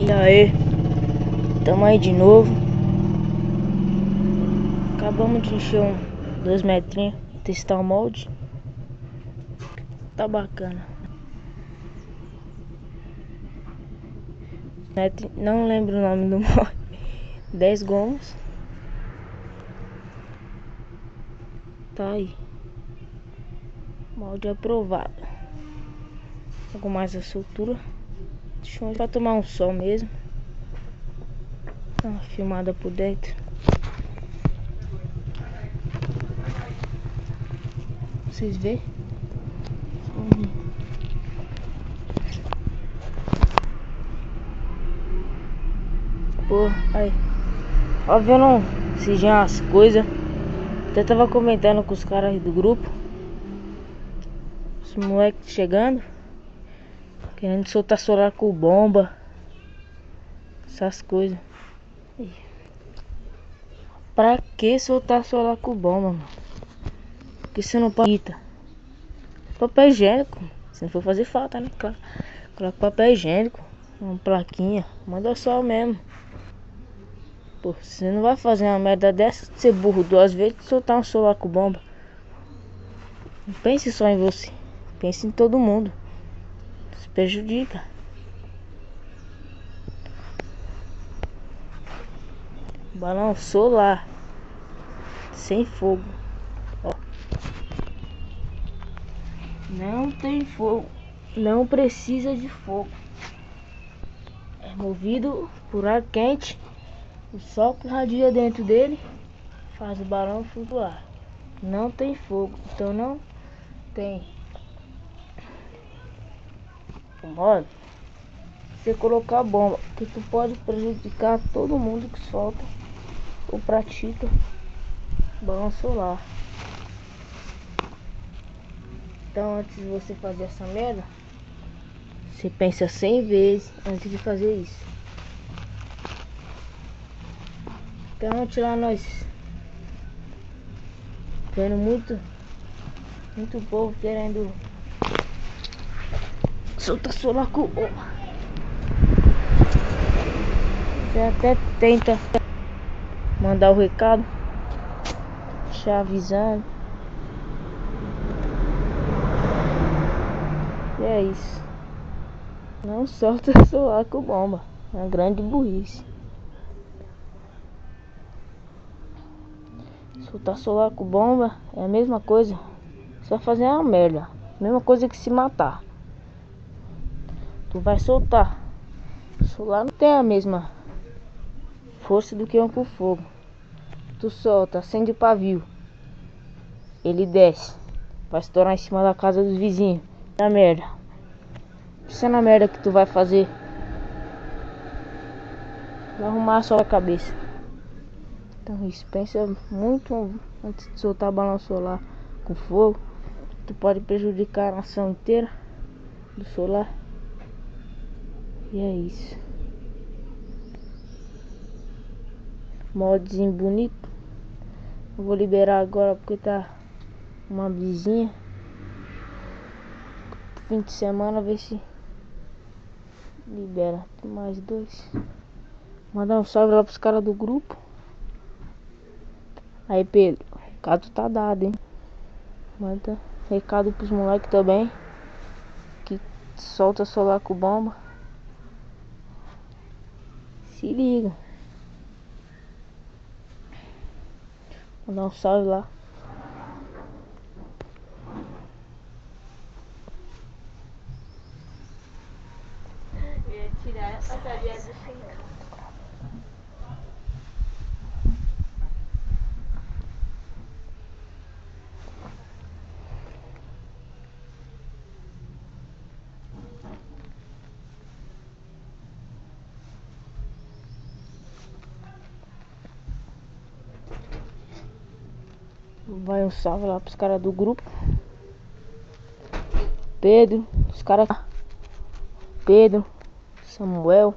E aí, tamo aí de novo. Acabamos de encher 2 metrinhos, testar o molde. Tá bacana. Não lembro o nome do molde. 10 gomas. Tá aí. Molde aprovado. Com mais a soltura. Deixa eu pra tomar um sol mesmo. Dá uma filmada por dentro. Vocês vê? Pô, aí. Ó, vendo esses dias as coisas. Até tava comentando com os caras do grupo. Os moleques chegando. Querendo soltar solar com bomba. Essas coisas. Pra que soltar solar com bomba, mano? Porque você não pode. Papel higiênico. Se não for fazer falta, né? Claro. Coloca papel higiênico. Uma plaquinha. Manda sol mesmo. Pô, você não vai fazer uma merda dessa de ser burro 2 vezes e soltar um solar com bomba. Não pense só em você. Pense em todo mundo. Se prejudica. Balão solar. Sem fogo. Ó. Não tem fogo. Não precisa de fogo. É movido por ar quente. O sol que radia dentro dele faz o balão flutuar. Não tem fogo. Então não tem o modo você colocar a bomba, que tu pode prejudicar todo mundo que solta ou pratica balão solar. Então antes de você fazer essa merda, você pensa 100 vezes antes de fazer isso. Então ontem lá nós vendo muito povo querendo soltar solar com bomba. Você até tenta mandar o recado, já avisando. E é isso. Não solta solar com bomba. É uma grande burrice. Soltar solar com bomba é a mesma coisa. Você vai fazer uma merda. Mesma coisa que se matar. Tu vai soltar. Solar não tem a mesma força do que um com fogo. Tu solta, acende o pavio. Ele desce. Vai estourar em cima da casa dos vizinhos. É a merda. Isso é na merda que tu vai fazer. Vai arrumar só a cabeça. Então isso, pensa muito antes de soltar balão solar com fogo. Tu pode prejudicar a nação inteira do solar. E é isso. Moldezinho bonito. Eu vou liberar agora porque tá uma brisinha. Fim de semana, ver se libera. Tem mais 2. Mandar um salve lá pros caras do grupo. Aí Pedro, o recado tá dado, hein? Manda recado pros moleques também, que solta solar com bomba. Se liga. Mandar um salve lá. Eu ia tirar a bateria do celular. Vai um salve lá pros caras do grupo. Pedro, os caras. Pedro, Samuel.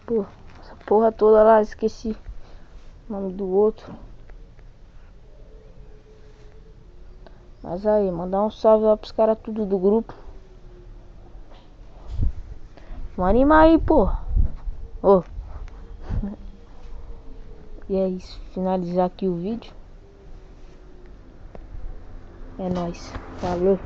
Pô, essa porra toda lá, esqueci o nome do outro. Mas aí, mandar um salve lá pros caras tudo do grupo. Vamos animar aí, pô. Ô. E é isso. Finalizar aqui o vídeo. É nóis. Falou.